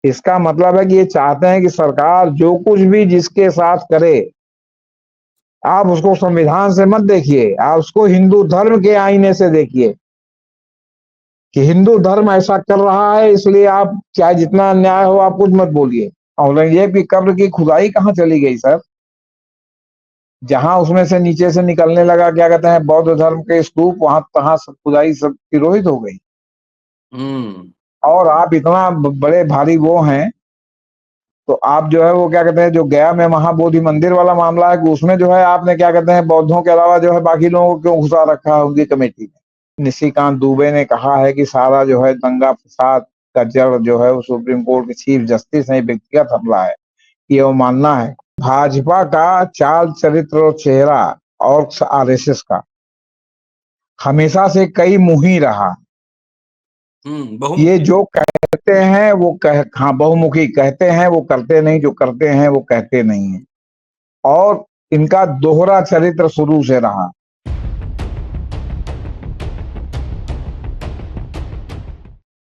इसका मतलब है कि ये चाहते हैं कि सरकार जो कुछ भी जिसके साथ करे, आप उसको संविधान से मत देखिए, आप उसको हिंदू धर्म के आईने से देखिए कि हिंदू धर्म ऐसा कर रहा है, इसलिए आप चाहे जितना अन्याय हो आप कुछ मत बोलिए। औरंगजेब की कब्र की खुदाई कहाँ चली गई सर? जहां उसमें से नीचे से निकलने लगा क्या कहते हैं बौद्ध धर्म के स्तूप, वहां तहां सब खुदाई सब तिरोहित हो गई। और आप इतना बड़े भारी वो हैं, तो आप जो है वो क्या कहते हैं, जो गया में महाबोधि मंदिर वाला मामला है कि उसमें जो है आपने क्या कहते हैं बौद्धों के अलावा जो है बाकी लोगों को क्यों घुसा रखा है उनकी कमेटी में? निशिकांत दुबे ने कहा है कि सारा जो है दंगा फसाद का जड़ जो है वो सुप्रीम कोर्ट के चीफ जस्टिस ने व्यक्तिगत हमला है, ये वो मानना है। भाजपा का चाल चरित्र और चेहरा और आरएसएस का हमेशा से कई मुही रहा। ये जो कहते हैं वो हाँ बहुमुखी कहते हैं वो करते नहीं, जो करते हैं वो कहते नहीं है, और इनका दोहरा चरित्र शुरू से रहा।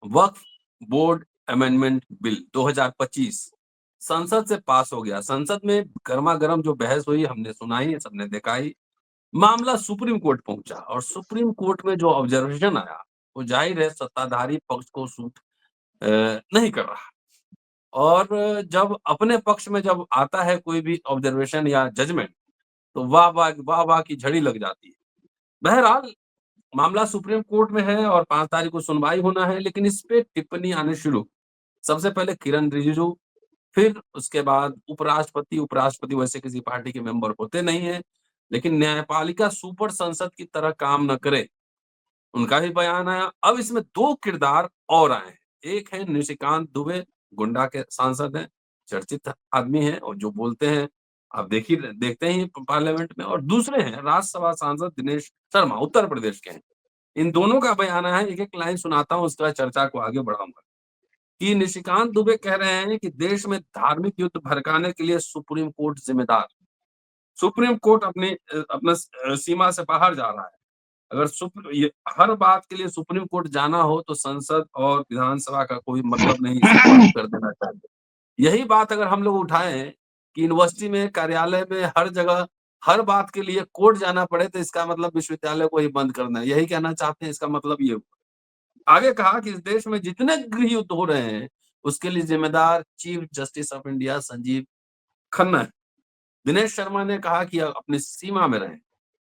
वक्फ बोर्ड अमेंडमेंट बिल 2025 संसद से पास हो गया। संसद में गर्मा गर्म जो बहस हुई हमने सुनाई, सबने देखा ही। मामला सुप्रीम कोर्ट पहुंचा और सुप्रीम कोर्ट में जो ऑब्जर्वेशन आया वो जाहिर है सत्ताधारी पक्ष को सूट नहीं कर रहा। और जब अपने पक्ष में जब आता है कोई भी ऑब्जर्वेशन या जजमेंट तो वाह वाह वाह की झड़ी लग जाती है। बहरहाल मामला सुप्रीम कोर्ट में है और 5 तारीख को सुनवाई होना है, लेकिन इस पे टिप्पणी आने शुरू। सबसे पहले किरण रिजिजू, फिर उसके बाद उपराष्ट्रपति वैसे किसी पार्टी के मेंबर होते नहीं है, लेकिन न्यायपालिका सुपर संसद की तरह काम न करे, उनका भी बयान आया। अब इसमें 2 किरदार और आए हैं। एक है निशिकांत दुबे, गोंडा के सांसद हैं, चर्चित आदमी हैं और जो बोलते हैं आप देखते ही पार्लियामेंट में, और दूसरे हैं राज्यसभा सांसद दिनेश शर्मा, उत्तर प्रदेश के हैं। इन दोनों का बयान है, एक-एक लाइन सुनाता हूँ, उसके बाद चर्चा को आगे बढ़ाऊंगा। कि निशिकांत दुबे कह रहे हैं कि देश में धार्मिक युद्ध भड़काने के लिए सुप्रीम कोर्ट जिम्मेदार। सुप्रीम कोर्ट अपना सीमा से बाहर जा रहा है। अगर हर बात के लिए सुप्रीम कोर्ट जाना हो तो संसद और विधानसभा का कोई मतलब नहीं, इसे बंद कर देना चाहिए। यही बात अगर हम लोग उठाएं कि यूनिवर्सिटी में, कार्यालय में, हर जगह हर बात के लिए कोर्ट जाना पड़े तो इसका मतलब विश्वविद्यालय को ही बंद करना है, यही कहना चाहते हैं। इसका मतलब ये हुआ। आगे कहा कि इस देश में जितने गृह युद्ध हो रहे हैं उसके लिए जिम्मेदार chief justice of India Sanjeev Khanna है। दिनेश शर्मा ने कहा कि अपनी सीमा में रहें।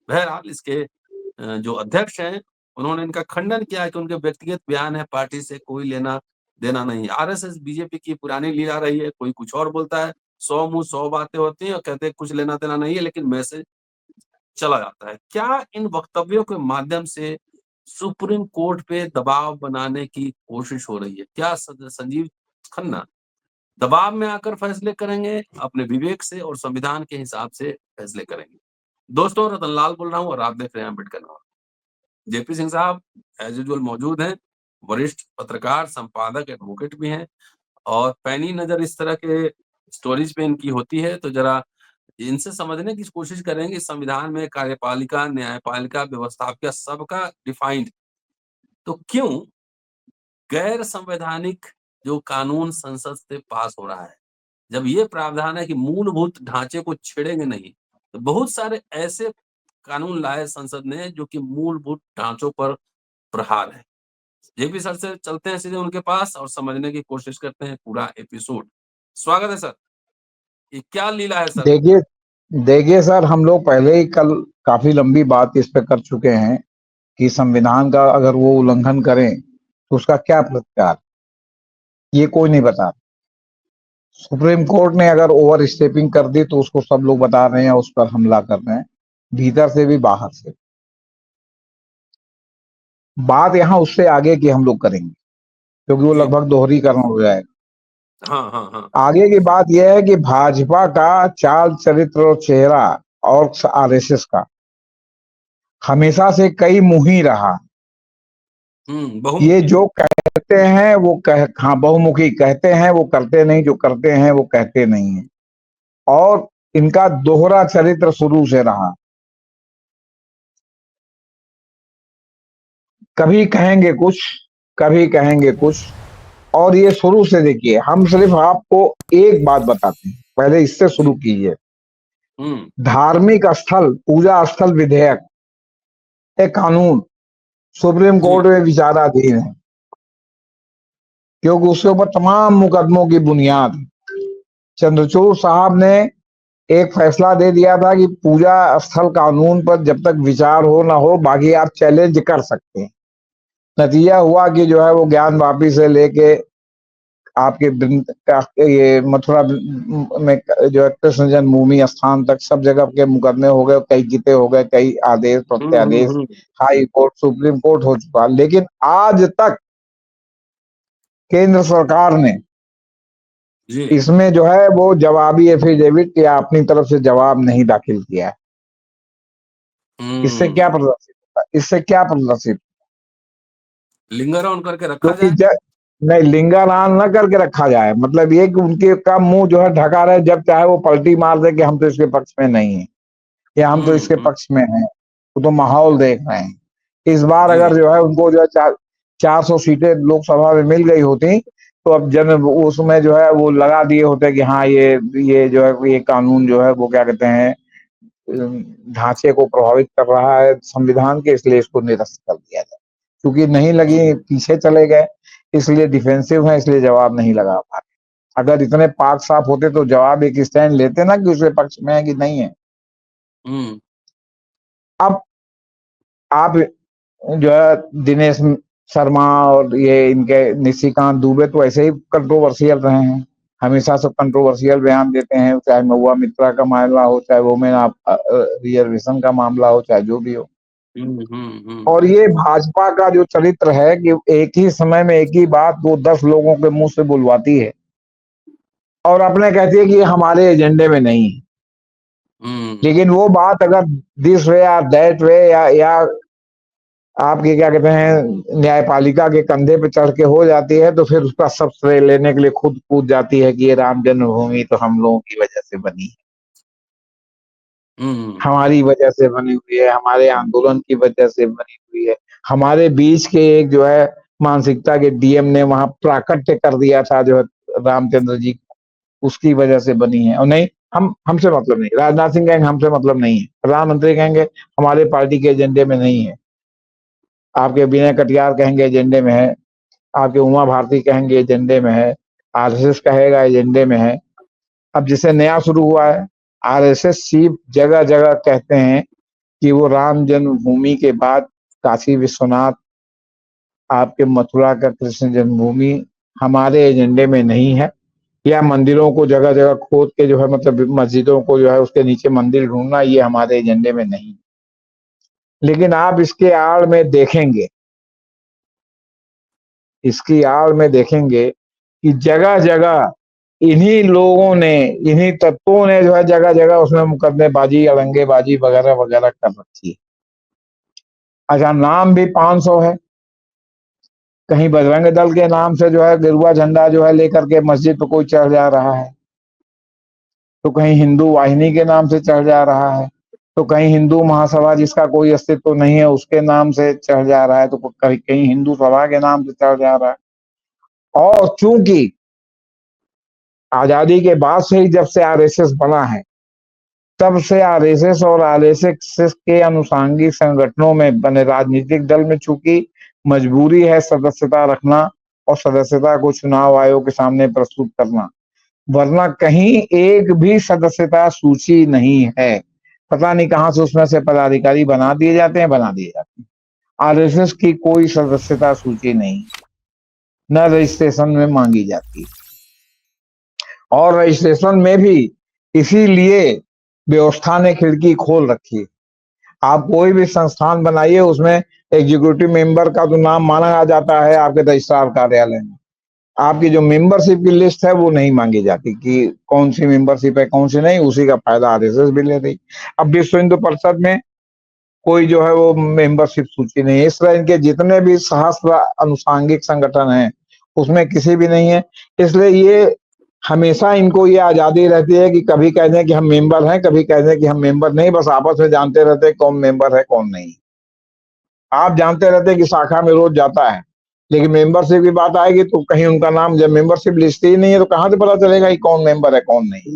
बहरहाल इसके जो अध्यक्ष हैं उन्होंने इनका खंडन किया कि उनके व्यक्तिगत बयान है, पार्टी से कोई लेना देना नहीं। आरएसएस बीजेपी की पुरानी लीला रही है, कोई कुछ और बोलता है, 100 मुंह 100 बातें होती हैं और कहते हैं कुछ लेना देना नहीं है, लेकिन मैसेज चला जाता है। क्या इन वक्तव्यों के माध्यम से सुप्रीम कोर्ट पे दबाव बनाने की कोशिश हो रही है? क्या संजीव खन्ना दबाव में आकर फैसले करेंगे, अपने विवेक से और संविधान के हिसाब से फैसले करेंगे? दोस्तों, रतनलाल बोल रहा हूँ और आप देख रहे हैं अम्बेडकर नामा। जेपी सिंह साहब एज यूजुअल मौजूद हैं, वरिष्ठ पत्रकार, संपादक, एडवोकेट भी हैं और पैनी नजर इस तरह के स्टोरीज पे इनकी होती है, तो जरा इनसे समझने की कोशिश करेंगे संविधान में कार्यपालिका, न्यायपालिका, व्यवस्थापिका सबका डिफाइंड, तो क्यों गैर संवैधानिक जो कानून संसद से पास हो रहा है, जब ये प्रावधान है कि मूलभूत ढांचे को छेड़ेंगे नहीं, तो बहुत सारे ऐसे कानून लाए संसद ने जो कि मूलभूत ढांचों पर प्रहार है। जेपी सर से चलते हैं सीधे उनके पास और समझने की कोशिश करते हैं पूरा एपिसोड। स्वागत है सर। ये क्या लीला है सर? देखिए देखिए सर, हम लोग पहले ही कल काफी लंबी बात इस पे कर चुके हैं कि संविधान का अगर वो उल्लंघन करें तो उसका क्या प्रतिकार, ये कोई नहीं बता। सुप्रीम कोर्ट ने अगर ओवर स्टेपिंग कर दी तो उसको सब लोग बता रहे हैं, उस पर हमला कर रहे हैं, भीतर से भी बाहर से। बात यहाँ उससे आगे की हम लोग करेंगे क्योंकि वो लगभग दोहरीकरण हो जाएगा। हाँ। आगे की बात यह है कि भाजपा का चाल चरित्र और चेहरा और आरएसएस का हमेशा से कई मुही रहा। ये जो कहते हैं वो हाँ बहुमुखी कहते हैं वो करते नहीं, जो करते हैं वो कहते नहीं है, और इनका दोहरा चरित्र शुरू से रहा। कभी कहेंगे कुछ, कभी कहेंगे कुछ, और ये शुरू से देखिए, हम सिर्फ आपको एक बात बताते हैं, पहले इससे शुरू कीजिए। धार्मिक स्थल, पूजा स्थल विधेयक, एक कानून सुप्रीम कोर्ट में विचाराधीन है, क्योंकि उसके ऊपर तमाम मुकदमों की बुनियाद चंद्रचूड़ साहब ने एक फैसला दे दिया था कि पूजा स्थल कानून पर जब तक विचार हो ना हो, बाकी आप चैलेंज कर सकते हैं। नतीजा हुआ कि जो है वो ज्ञान वापी से लेके आपके ये मथुरा में जो है कृष्ण जन्मभूमि स्थान तक सब जगह के मुकदमे हो गए, कई जीते हो गए, कई आदेश प्रत्यादेश हाई कोर्ट सुप्रीम कोर्ट हो चुका। लेकिन आज तक केंद्र सरकार ने इसमें जो है वो जवाबी एफिडेविट या अपनी तरफ से जवाब नहीं दाखिल किया है। इससे क्या प्रदर्शित होता, इससे क्या प्रदर्शित, लिंगर ऑन करके रखा क्योंकि जाए, नहीं लिंगारान न करके रखा जाए, मतलब ये कि उनके का मुंह जो है ढका रहे, जब चाहे वो पलटी मार दे कि हम तो इसके पक्ष में नहीं है या हम तो इसके पक्ष में हैं। वो तो माहौल देख रहे हैं। इस बार अगर जो है उनको जो है 400 सीटें लोकसभा में मिल गई होती तो अब जन उसमें जो है वो लगा दिए होते कि हाँ ये जो है ये कानून जो है वो क्या कहते हैं ढांचे को प्रभावित कर रहा है संविधान के, इसलिए इसको निरस्त कर दिया जाए। क्योंकि नहीं लगी, पीछे चले गए, इसलिए डिफेंसिव है, इसलिए जवाब नहीं लगा पा रहे। अगर इतने पाक साफ होते तो जवाब एक स्टैंड लेते ना कि उसके पक्ष में है कि नहीं है। अब आप जो है दिनेश शर्मा और ये इनके निशिकांत दुबे तो ऐसे ही कंट्रोवर्शियल रहे हैं, हमेशा सब कंट्रोवर्शियल बयान देते हैं, चाहे महुआ मित्रा का मामला हो, चाहे वोमेन रिजर्वेशन का मामला हो, चाहे जो भी हो। और ये भाजपा का जो चरित्र है कि एक ही समय में एक ही बात वो 10 लोगों के मुंह से बुलवाती है और अपने कहती है कि हमारे एजेंडे में नहीं है। लेकिन वो बात अगर दिस वे या दैट वे या आपके क्या कहते हैं न्यायपालिका के कंधे पे चढ़ के हो जाती है तो फिर उसका सब श्रेय लेने के लिए खुद कूद जाती है कि ये राम जन्मभूमि तो हम लोगों की वजह से बनी है, हमारी वजह से बनी हुई है, हमारे आंदोलन की वजह से बनी हुई है, हमारे बीच के एक जो है मानसिकता के डीएम ने वहां प्राकट्य कर दिया था जो है रामचंद्र जी, उसकी वजह से बनी है। और नहीं, हमसे मतलब नहीं, राजनाथ सिंह कहेंगे हमसे मतलब नहीं है, प्रधानमंत्री कहेंगे हमारे पार्टी के एजेंडे में नहीं है, आपके विनय कटियार कहेंगे एजेंडे में है, आपके उमा भारती कहेंगे एजेंडे में है, आरएसएस कहेगा एजेंडे में है। अब जिसे नया शुरू हुआ है, आरएसएस चीफ जगह जगह कहते हैं कि वो राम जन्मभूमि के बाद काशी विश्वनाथ, आपके मथुरा का कृष्ण जन्मभूमि हमारे एजेंडे में नहीं है, या मंदिरों को जगह जगह खोद के जो है मतलब मस्जिदों को जो है उसके नीचे मंदिर ढूंढना, ये हमारे एजेंडे में नहीं। लेकिन आप इसके आड़ में देखेंगे, इसकी आड़ में देखेंगे कि जगह जगह इन्हीं लोगों ने, इन्हीं तत्वों ने जो है जगह जगह उसमें मुकदमेबाजी, अड़ंगेबाजी वगैरह वगैरह कर रखी है। अच्छा, नाम भी 500 है, कहीं बजरंग दल के नाम से जो है गिरुआ झंडा जो है लेकर के मस्जिद पर कोई चढ़ जा रहा है, तो कहीं हिंदू वाहिनी के नाम से चढ़ जा रहा है, तो कहीं हिंदू महासभा जिसका कोई अस्तित्व नहीं है उसके नाम से चढ़ जा रहा है, तो कहीं कहीं हिंदू सभा के नाम से चढ़ जा रहा है। और चूंकि आजादी के बाद से ही जब से आरएसएस बना है तब से आरएसएस और आरएसएस के अनुसांगी संगठनों में बने राजनीतिक दल में चूंकि मजबूरी है सदस्यता रखना और सदस्यता को चुनाव आयोग के सामने प्रस्तुत करना, वरना कहीं एक भी सदस्यता सूची नहीं है। पता नहीं कहां से उसमें से पदाधिकारी बना दिए जाते हैं, आरएसएस की कोई सदस्यता सूची नहीं, न रजिस्ट्रेशन में मांगी जाती, और रजिस्ट्रेशन में भी इसीलिए व्यवस्था ने खिड़की खोल रखी है। आप कोई भी संस्थान बनाइए उसमें एग्जीक्यूटिव मेंबर का तो नाम माना जाता है आपके रजिस्ट्रार कार्यालय में, आपकी जो मेंबरशिप की लिस्ट है वो नहीं मांगी जाती कि कौन सी मेंबरशिप है कौन सी नहीं, उसी का फायदा आरएसएस भी ले रही। अब विश्व हिंदू परिषद में कोई जो है वो मेंबरशिप सूची नहीं है, इस तरह इनके जितने भी सहस्त्र अनुसांगिक संगठन हैं उसमें किसी भी नहीं है। इसलिए ये हमेशा इनको ये आजादी रहती है कि कभी कहते हैं कि हम मेंबर हैं, कभी कहते हैं कि हम मेंबर नहीं, बस आपस में जानते रहते हैं कौन मेंबर है कौन नहीं। आप जानते रहते हैं कि शाखा में रोज जाता है, लेकिन मेंबरशिप की बात आएगी तो कहीं उनका नाम, जब मेंबरशिप लिस्ट ही नहीं है तो कहां से पता चलेगा कि कौन मेंबर है कौन नहीं।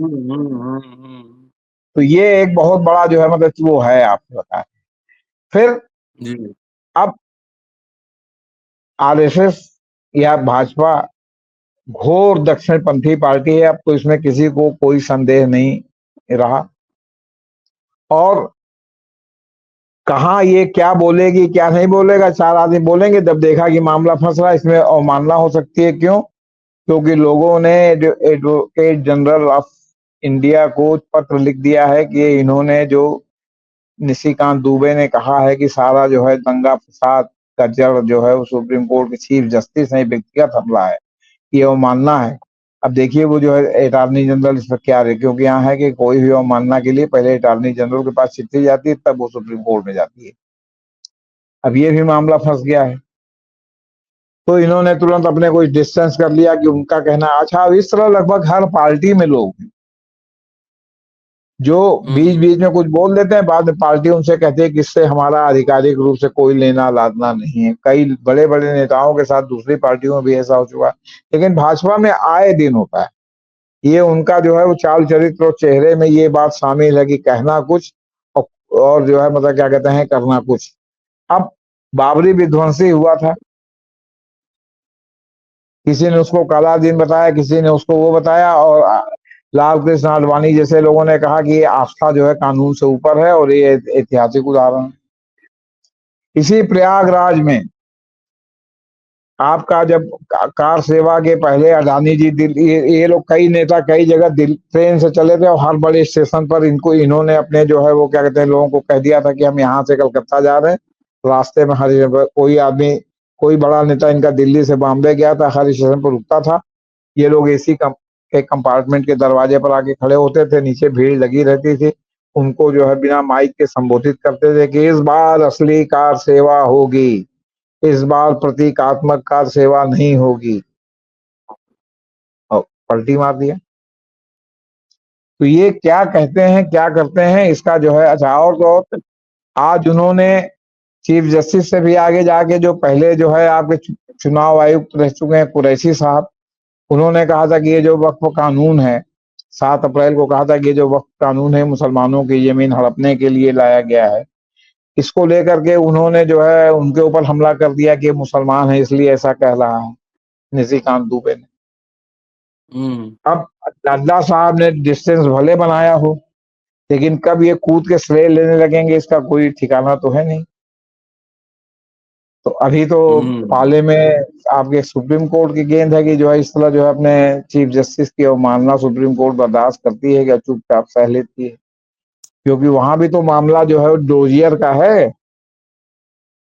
तो ये एक बहुत बड़ा जो है मतलब वो है, आपको बताएं। फिर जी। अब आरएसएस या भाजपा घोर दक्षिणपंथी पार्टी है, अब तो इसमें किसी को कोई संदेह नहीं रहा। और कहा ये क्या बोलेगी क्या नहीं बोलेगा, चार आदमी बोलेंगे, जब देखा कि मामला फंस रहा है, इसमें अवमानना हो सकती है। क्यों? क्योंकि लोगों ने एडवोकेट जनरल ऑफ इंडिया को पत्र लिख दिया है कि इन्होंने जो निशिकांत दुबे ने कहा है कि सारा जो है दंगा फसाद का जड़ जो है वो सुप्रीम कोर्ट के चीफ जस्टिस ने व्यक्तिगत हमला है, ये अवमानना है। अब देखिए वो जो है अटॉर्नी जनरल इस पर क्या रहे, क्योंकि यहाँ है कि कोई भी अवमानना के लिए पहले अटॉर्नी जनरल के पास चिट्ठी जाती है, तब वो सुप्रीम कोर्ट में जाती है। अब ये भी मामला फंस गया है, तो इन्होंने तुरंत अपने कोई डिस्टेंस कर लिया कि उनका कहना अच्छा। अब इस तरह लगभग हर पार्टी में लोग जो बीच बीच में कुछ बोल देते हैं, बाद में पार्टी उनसे कहती है कि इससे हमारा आधिकारिक रूप से कोई लेना लादना नहीं है। कई बड़े बड़े नेताओं के साथ दूसरी पार्टियों में भी ऐसा हो चुका है, लेकिन भाजपा में आए दिन होता है। ये उनका जो है वो चाल चरित्र और चेहरे में ये बात शामिल है कि कहना कुछ और जो है मतलब क्या कहते हैं करना कुछ। अब बाबरी विध्वंसी हुआ था, किसी ने उसको काला दिन बताया, किसी ने उसको वो बताया, और लाल कृष्ण आडवाणी जैसे लोगों ने कहा कि ये आस्था जो है कानून से ऊपर है, और ये ऐतिहासिक उदाहरण। इसी प्रयागराज में आपका जब कार सेवा के पहले अडानी जी दिल्ली, ये लोग कई नेता कई जगह ट्रेन से चले थे, और हर बड़े स्टेशन पर इन्होंने अपने जो है वो क्या कहते हैं लोगों को कह दिया था कि हम यहाँ से कलकत्ता जा रहे हैं। रास्ते में हर कोई आदमी, कोई बड़ा नेता इनका दिल्ली से बॉम्बे गया था, हर स्टेशन पर रुकता था। ये लोग एसी एक कंपार्टमेंट के दरवाजे पर आके खड़े होते थे, नीचे भीड़ लगी रहती थी, उनको जो है बिना माइक के संबोधित करते थे कि इस बार असली कार सेवा होगी, इस बार प्रतीकात्मक कार सेवा नहीं होगी, और पलटी मार दिया। तो ये क्या कहते हैं क्या करते हैं इसका जो है अच्छा। और तो आज उन्होंने चीफ जस्टिस से भी आगे जाके, जो पहले जो है आपके चुनाव आयुक्त रह चुके हैं कुरैशी साहब, उन्होंने कहा था कि ये जो वक्फ कानून है, 7 अप्रैल को कहा था कि ये जो वक्फ कानून है मुसलमानों की जमीन हड़पने के लिए लाया गया है, इसको लेकर के उन्होंने जो है उनके ऊपर हमला कर दिया कि मुसलमान है इसलिए ऐसा कह रहा है निशिकांत दुबे ने। अब नड्डा साहब ने डिस्टेंस भले बनाया हो, लेकिन कब ये कूद के श्रेय लेने लगेंगे इसका कोई ठिकाना तो है नहीं। तो अभी तो पाले में आपके सुप्रीम कोर्ट की गेंद है कि जो है इस तरह जो है अपने चीफ जस्टिस की अवमानना सुप्रीम कोर्ट बर्दाश्त करती है या चुपचाप सह लेती है, क्योंकि वहां भी तो मामला जो है डोजियर का है।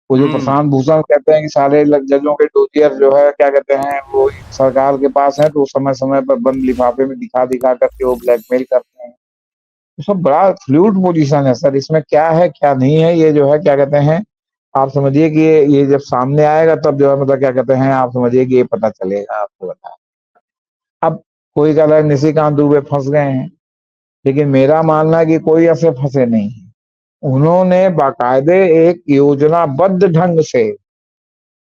वो जो प्रशांत भूषण कहते हैं कि सारे जजों के डोजियर जो है क्या कहते हैं वो सरकार के पास है, तो समय समय पर बंद लिफाफे में दिखा दिखा करके वो ब्लैकमेल करते हैं। तो सब बड़ा फ्लूइड पोजीशन है सर, इसमें क्या है क्या नहीं है, ये जो है क्या कहते हैं आप समझिए कि ये जब सामने आएगा तब जो है मतलब क्या कहते हैं आप समझिए कि ये पता चलेगा आपको बता। अब कोई कह रहा है निशिकांत दुबे फंस गए हैं, लेकिन मेरा मानना है कि कोई ऐसे फंसे नहीं है। उन्होंने बाकायदे एक योजनाबद्ध ढंग से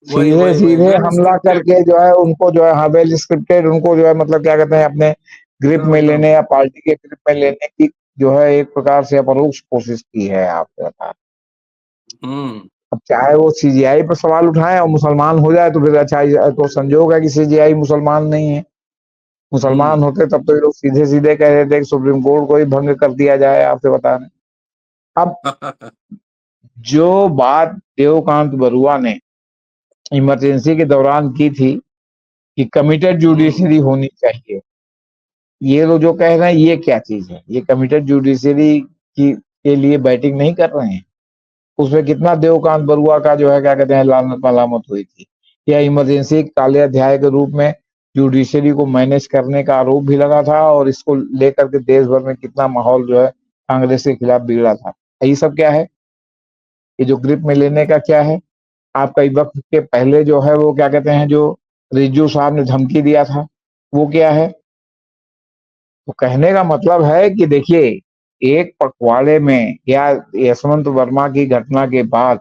सीधे सीधे हमला करके जो है उनको जो है हाँ वेल स्क्रिप्टेड, उनको जो है मतलब क्या कहते हैं अपने ग्रिप में लेने या पार्टी के ग्रिप में लेने की जो है एक प्रकार से अपरोक्ष कोशिश की है, आपको बता। अब चाहे वो सीजीआई पर सवाल उठाए और मुसलमान हो जाए तो फिर अच्छा, तो संजोग है कि सीजीआई मुसलमान नहीं है। मुसलमान होते तब तो ये लोग सीधे सीधे कह रहे थे कि सुप्रीम कोर्ट को ही भंग कर दिया जाए, आपसे बता रहे। अब जो बात देवकांत बरुआ ने इमरजेंसी के दौरान की थी कि कमिटेड जुडिशरी होनी चाहिए, ये लोग जो कह रहे हैं ये क्या चीज है? ये कमिटेड जुडिशरी की के लिए बैटिंग नहीं कर रहे हैं। उसमें कितना देवकांत बरुआ का जो है क्या कहते हैं लानत मलामत हुई थी, या इमरजेंसी काले अध्याय के रूप में जुडिशरी को मैनेज करने का आरोप भी लगा था, और इसको लेकर के देश भर में कितना माहौल जो है कांग्रेस के खिलाफ बिगड़ा था। ये सब क्या है? ये जो ग्रिप में लेने का क्या है? आपका वक्त के पहले जो है वो क्या कहते हैं जो रिज्जू साहब ने धमकी दिया था वो क्या है? तो कहने का मतलब है कि देखिए एक पखवाड़े में या यशवंत वर्मा की घटना के बाद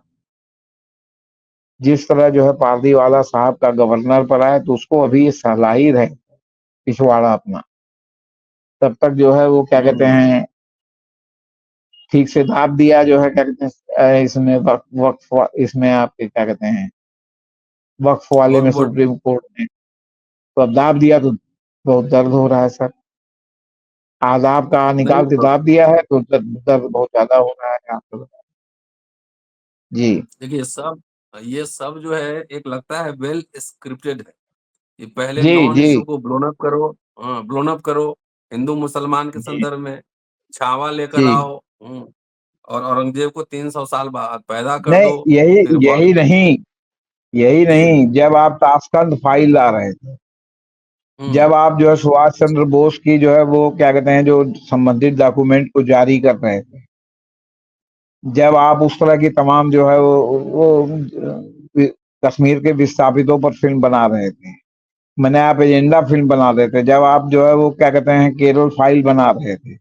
जिस तरह जो है पारदीवाला साहब का गवर्नर पर आए तो उसको अभी ये सहलाही रहे पिछवाड़ा अपना, तब तक जो है वो क्या कहते हम्म, हैं ठीक से दाब दिया जो है क्या कहते हैं इसमें वक्फ इसमें आपके क्या कहते हैं वक्फ वाले वक्फ में बोर्ड। सुप्रीम कोर्ट ने, तो अब दाब दिया तो बहुत दर्द हो रहा है सर। आदाब का नहीं निकाल के दाब दिया है तो दर्द बहुत ज्यादा हो रहा है आपको। जी देखिए, ये सब जो है एक लगता है वेल स्क्रिप्टेड है। ये पहले जी नॉन जी इश्यू को ब्लोन अप करो, हिंदू मुसलमान के जी संदर्भ में, छावा लेकर जी आओ, और औरंगजेब को 300 साल बाद पैदा कर नहीं, दो, यही फिर यही वक़्त। नहीं, यही जी, नहीं, जब आप ताशकंद फाइल ला रहे थे, हुँ, जब आप जो है सुभाष चंद्र बोस की जो है वो क्या कहते हैं जो संबंधित डॉक्यूमेंट को जारी कर रहे थे, जब आप उस तरह की तमाम जो है वो कश्मीर के विस्थापितों पर फिल्म बना रहे थे, मैंने आप एजेंडा फिल्म बना रहे थे, जब आप जो है वो क्या कहते हैं केरल फाइल बना रहे थे,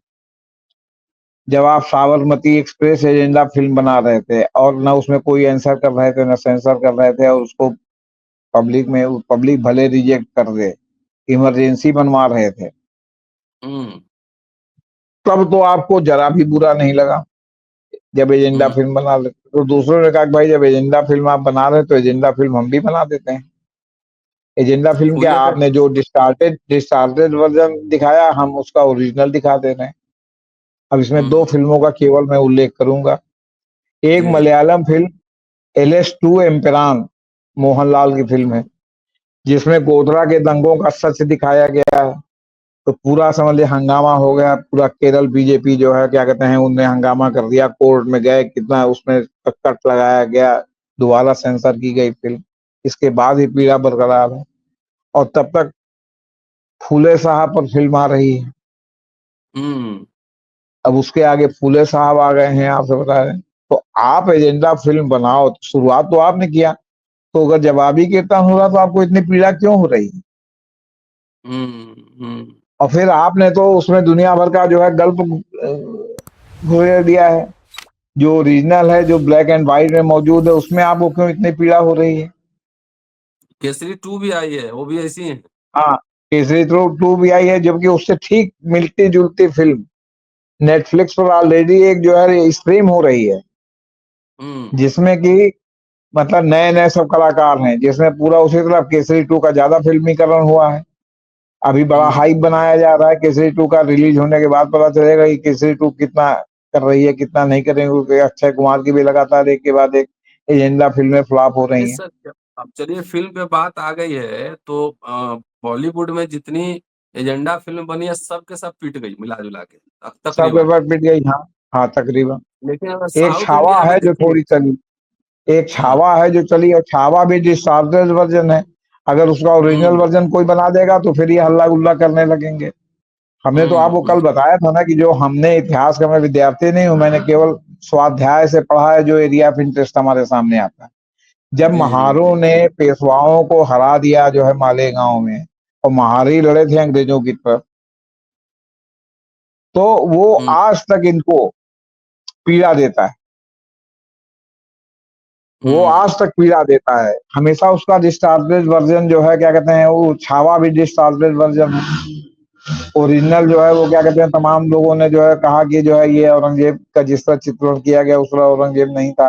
जब आप साबरमती एक्सप्रेस एजेंडा फिल्म बना रहे थे और न उसमें कोई आंसर कर रहे थे न सेंसर कर रहे थे और उसको पब्लिक भले रिजेक्ट कर दे, इमरजेंसी बनवा रहे थे, हुँ, तब तो आपको जरा भी बुरा नहीं लगा। जब एजेंडा हुँ, फिल्म बना रहे तो दूसरों ने कहा कि भाई जब एजेंडा फिल्म आप बना रहे हैं तो एजेंडा फिल्म हम भी बना देते हैं। एजेंडा फिल्म क्या, हुलिया का। आपने जो डिस्टार्टेड वर्जन दिखाया हम उसका ओरिजिनल दिखा दे रहे हैं। अब इसमें दो हुँ, फिल्मों का केवल मैं उल्लेख करूंगा। एक जी, मलयालम फिल्म LS2 एम्पेरान, मोहनलाल की फिल्म है, जिसमें गोधरा के दंगों का सच दिखाया गया है। तो पूरा समझ लिया हंगामा हो गया, पूरा केरल बीजेपी जो है क्या कहते हैं उनने हंगामा कर दिया, कोर्ट में गए, कितना उसमें कट लगाया गया, दोबारा सेंसर की गई फिल्म, इसके बाद ही पीड़ा बरकरार है। और तब तक फूले साहब पर फिल्म आ रही है, हुँ, अब उसके आगे फूले साहब आ गए हैं, आपसे बता रहे हैं। तो आप एजेंडा फिल्म बनाओ, तो शुरुआत तो आपने किया, तो अगर जवाबी कीर्तन हो रहा तो आपको इतनी पीड़ा क्यों हो रही है? हुँ, हुँ, और फिर आपने तो उसमें दुनिया भर का जो है गल्प घुसेड़ दिया है, जो ओरिजिनल है जो ब्लैक एंड व्हाइट में मौजूद है उसमें आपको क्यों इतनी पीड़ा हो रही है? केसरी 2 भी आई है, वो भी ऐसी है। हाँ, केसरी टू भी आई है, जबकि उससे ठीक मिलती जुलती फिल्म नेटफ्लिक्स पर ऑलरेडी एक जो है स्ट्रीम हो रही है, हुँ, जिसमें कि मतलब नए नए सब कलाकार हैं, जिसमें पूरा उसी तरह केसरी टू का ज्यादा फिल्मीकरण हुआ है। अभी बड़ा हुँ, हाइप बनाया जा रहा है, केसरी टू का रिलीज होने के बाद पता चलेगा कि केसरी टू कितना कर रही है कितना नहीं कर रही है, क्योंकि अक्षय कुमार की भी लगातार एक के बाद एक एजेंडा फिल्में फ्लॉप हो नहीं रही हैं। सर, अब चलिए फ़िल्म पे बात आ गई है तो बॉलीवुड में जितनी एजेंडा फ़िल्म बनी है, सब के सब पिट गई मिला-जुला के, सब तकरीबन। पेपर पिट गई, हाँ हाँ तकरीबन। लेकिन अगर एक साउथ छावा इंडिया में है जो देखिए। थोड़ी चली, एक हाँ, छावा है जो चली, और छावा भी डिस्टॉर्टेड वर्जन है। अगर उसका ओरिजिनल हुँ, वर्जन कोई बना देगा तो फिर ये हल्ला गुल्ला करने लगेंगे। हमने तो हुँ, आपको कल हुँ, बताया था ना कि जो हमने इतिहास का, मैं विद्यार्थी नहीं हूं, मैंने केवल स्वाध्याय से पढ़ा है जो एरिया ऑफ इंटरेस्ट हमारे सामने आता है। जब जी, जी, महारों जी, ने पेशवाओं को हरा दिया जो है मालेगांव में, और महारी लड़े थे अंग्रेजों की तरफ, तो वो हुँ, आज तक इनको पीड़ा देता है, वो हुँ, आज तक पीड़ा देता है हमेशा। उसका डिस्टार्टेड वर्जन जो है क्या कहते हैं वो छावा भी डिस्टार्टेड वर्जन है। ओरिजिनल जो है वो क्या कहते हैं तमाम लोगों ने जो है कहा कि जो है ये औरंगजेब का जिस तरह चित्रण किया गया उस तरह औरंगजेब नहीं था,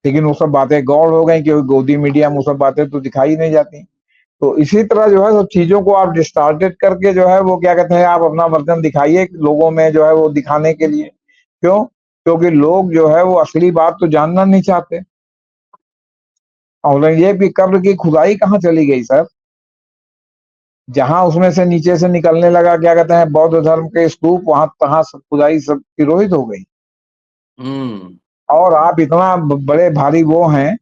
लेकिन वो सब बातें गौड़ हो गई क्योंकि गोदी मीडिया में वो सब बातें तो दिखाई नहीं जाती। तो इसी तरह जो है सब चीजों को आप डिस्टार्टेड करके जो है वो क्या कहते हैं आप अपना वर्जन दिखाइए लोगों में जो है वो दिखाने के लिए। क्यों? क्योंकि लोग जो है वो असली बात तो जानना नहीं चाहते। औरंगजेब की कब्र की खुदाई कहाँ चली गई सर? जहां उसमें से नीचे से निकलने लगा क्या कहते हैं बौद्ध धर्म के स्तूप, वहां तहां सब खुदाई सब तिरोहित हो गई। हुँ, और आप इतना बड़े भारी वो हैं,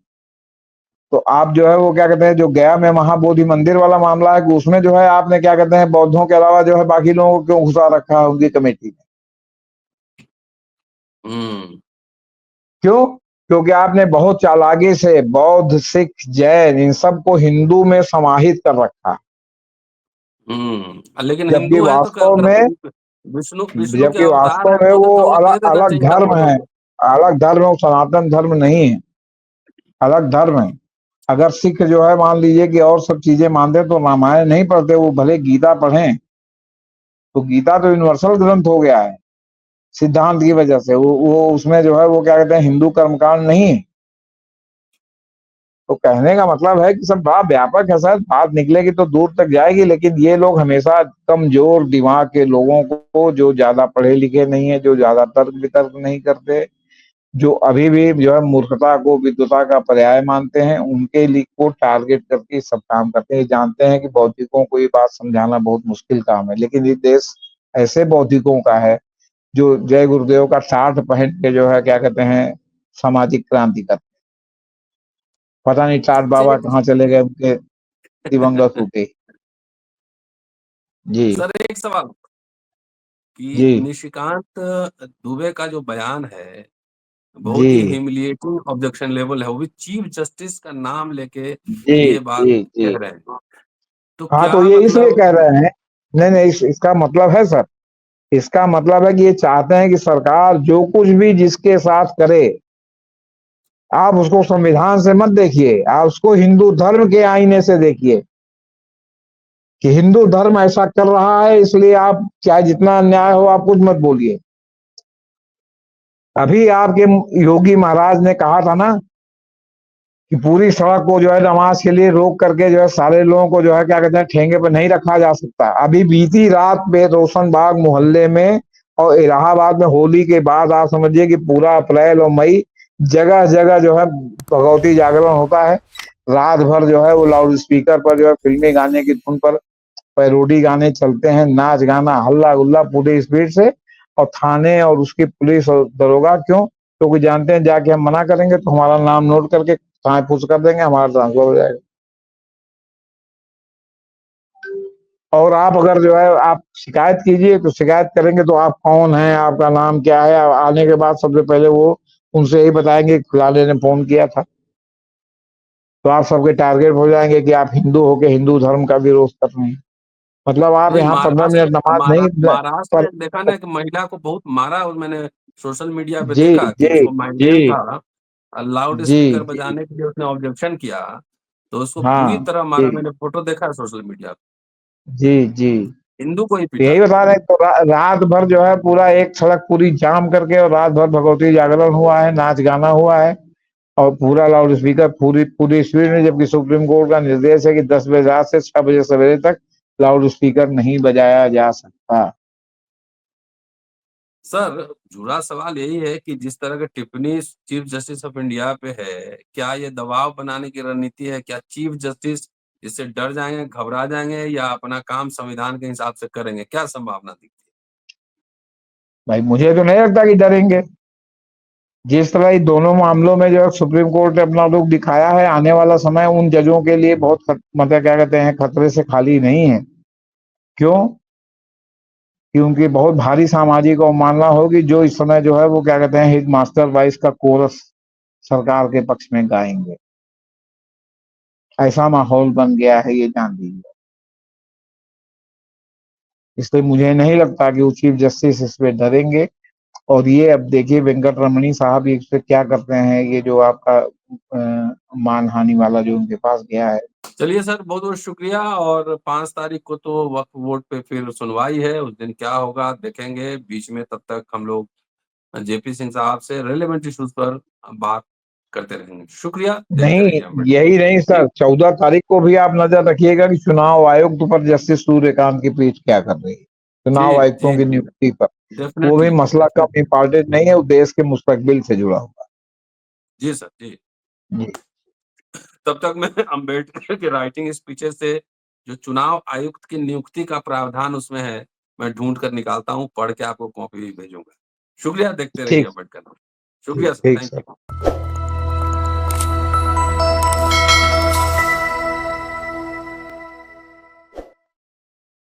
तो आप जो है वो क्या कहते हैं जो गया में महाबोधि मंदिर वाला मामला है कि उसमें जो है आपने क्या कहते हैं बौद्धों के अलावा जो है बाकी लोगों को क्यों घुसा रखा है उनकी कमेटी में? हुँ, क्यों? क्योंकि आपने बहुत चालाकी से बौद्ध सिख जैन इन सबको हिंदू में समाहित कर रखा, लेकिन जबकि हिंदू हैं तो वास्तव में विष्णु विष्णु के जबकि अवतार वास्तव हैं में तो वो तो कह अलग देना अलग चाहिए था धर्म बौद्धों है, को। अलग धर्म है, वो सनातन धर्म नहीं है, अलग धर्म है। अगर सिख जो है मान लीजिए कि और सब चीजें मानते तो रामायण नहीं पढ़ते, वो भले गीता पढ़ें, तो गीता तो यूनिवर्सल ग्रंथ हो गया है सिद्धांत की वजह से। वो उसमें जो है वो क्या कहते हैं, हिंदू कर्मकांड नहीं है। तो कहने का मतलब है कि सब बड़ा व्यापक है, शायद बात निकलेगी तो दूर तक जाएगी, लेकिन ये लोग हमेशा कमजोर दिमाग के लोगों को, जो ज्यादा पढ़े लिखे नहीं है, जो ज्यादा तर्क वितर्क नहीं करते, जो अभी भी जो है मूर्खता को विद्वता का पर्याय मानते हैं, उनके लिए को टारगेट करके सब काम करते हैं। जानते हैं कि बौद्धिकों को ये बात समझाना बहुत मुश्किल काम है, लेकिन ये देश ऐसे बौद्धिकों का है जो जय गुरुदेव का टाट पहन के जो है क्या कहते हैं सामाजिक क्रांति करते। पता नहीं टाट बाबा चलिए कहाँ चले गए, उनके दिवंगत होते। जी सर, एक सवाल कि जी निशिकांत दुबे का जो बयान है बहुत ही जी ह्यूमिलिएटिंग ऑब्जेक्शन लेवल है, वो भी चीफ जस्टिस का नाम लेके जी ये बात जी जी। कह रहे हैं। तो हाँ, क्या तो ये इसलिए मतलब? कह रहे हैं। नहीं नहीं, इसका मतलब है सर, इसका मतलब है कि ये चाहते हैं कि सरकार जो कुछ भी जिसके साथ करे, आप उसको संविधान से मत देखिए, आप उसको हिंदू धर्म के आईने से देखिए कि हिंदू धर्म ऐसा कर रहा है, इसलिए आप चाहे जितना अन्याय हो आप कुछ मत बोलिए। अभी आपके योगी महाराज ने कहा था ना कि पूरी सड़क को जो है नमाज के लिए रोक करके जो है सारे लोगों को जो है क्या कहते हैं ठेंगे पर नहीं रखा जा सकता। अभी बीती रात में रोशनबाग मोहल्ले में और इलाहाबाद में होली के बाद आप समझिए कि पूरा अप्रैल और मई जगह जगह जो है भगवती जागरण होता है। रात भर जो है वो लाउड स्पीकर पर जो है फिल्मी गाने की धुन पर पैरोडी गाने चलते हैं, नाच गाना हल्ला गुल्ला पूरी स्पीड से। और थाने और उसकी पुलिस और दरोगा क्यों? क्योंकि जानते हैं जाके हम मना करेंगे तो हमारा नाम नोट करके थाने पुश कर देंगे, हमारा ट्रांसफर हो जाएगा। और आप अगर जो है आप शिकायत कीजिए तो शिकायत करेंगे तो आप कौन हैं, आपका नाम क्या है, आने के बाद सबसे पहले वो उनसे यही बताएंगे फलाने ने फोन किया था। तो आप सबके टारगेट हो जाएंगे कि आप हिंदू होके हिंदू धर्म का विरोध कर रहे हैं। मतलब आप नहीं, यहाँ 15 मिनट नमाज नहीं महाराष्ट्र पर। में देखा ना कि महिला को बहुत मारा, और मैंने सोशल मीडिया पे जी देखा कि जी उसको माइग्रेन जी था, लाउड जी स्पीकर जी। बजाने के लिए उसने ऑब्जेक्शन किया, तो उसको बुरी हाँ तरह जी मारा। मैंने फोटो देखा है सोशल मीडिया जी जी। पे, हिंदू को ही तो पीटा। यही बता रहे हैं, तो रात भर जो है पूरा एक सड़क पूरी जाम करके और रात भर भगवती जागरण हुआ है, नाच गाना हुआ है और पूरा लाउड स्पीकर पूरी पूरी स्पीड में। जबकि सुप्रीम कोर्ट का निर्देश है कि 10 बजे रात से 6 बजे सवेरे तक लाउड स्पीकर नहीं बजाया जा सकता। सर, जुड़ा सवाल यही है कि जिस तरह की टिप्पणी चीफ जस्टिस ऑफ इंडिया पे है, क्या ये दबाव बनाने की रणनीति है? क्या चीफ जस्टिस इससे डर जाएंगे, घबरा जाएंगे, या अपना काम संविधान के हिसाब से करेंगे? क्या संभावना दिखती है? भाई मुझे तो नहीं लगता कि डरेंगे। जिस तरह इन दोनों मामलों में जो है सुप्रीम कोर्ट ने अपना रुख दिखाया है, आने वाला समय उन जजों के लिए बहुत मतलब क्या कहते हैं खतरे से खाली नहीं है। क्यों? क्योंकि बहुत भारी सामाजिक अवमानना होगी जो इस समय जो है वो क्या कहते हैं हिट मास्टर वाइस का कोरस सरकार के पक्ष में गाएंगे। ऐसा माहौल बन गया है, ये जान लीजिए। इसलिए मुझे नहीं लगता कि वो चीफ जस्टिस इस पे डरेंगे। और ये अब देखिए वेंकट रमणी साहब इस पे क्या करते हैं, ये जो आपका मानहानि वाला जो उनके पास गया है। चलिए सर, बहुत बहुत शुक्रिया। और 5 तारीख को तो वक्फ बोर्ड पे फिर सुनवाई है, उस दिन क्या होगा देखेंगे। बीच में तब तक हम लोग जेपी सिंह साहब से रेलेवेंट इश्यूज पर बात करते रहेंगे। शुक्रिया, देखते नहीं, रहिए अम्बेडकर। यही नहीं जी सर, 14 तारीख को भी आप नजर रखिएगा कि चुनाव आयुक्त पर जस्टिस सूर्यकांत की पीठ क्या कर रही है, जी चुनाव आयुक्तों जी की जी, नियुक्ति पर। वो भी डेफिनेटली मसला कम डेफिनेटली। इम्पोर्टेंट नहीं है, वो देश के मुस्तकबिल से जुड़ा हुआ जी सर जी। है। जी तब तक मैं अम्बेडकर के राइटिंग स्पीचेस से जो चुनाव आयुक्त की नियुक्ति का प्रावधान उसमें है, मैं ढूंढ कर निकालता हूँ, पढ़ के आपको कॉपी भी भेजूंगा। शुक्रिया, देखते रहिए ठीक अम्बेडकर। ठीक शुक्रिया सर, ठीक थैंक सर। यू।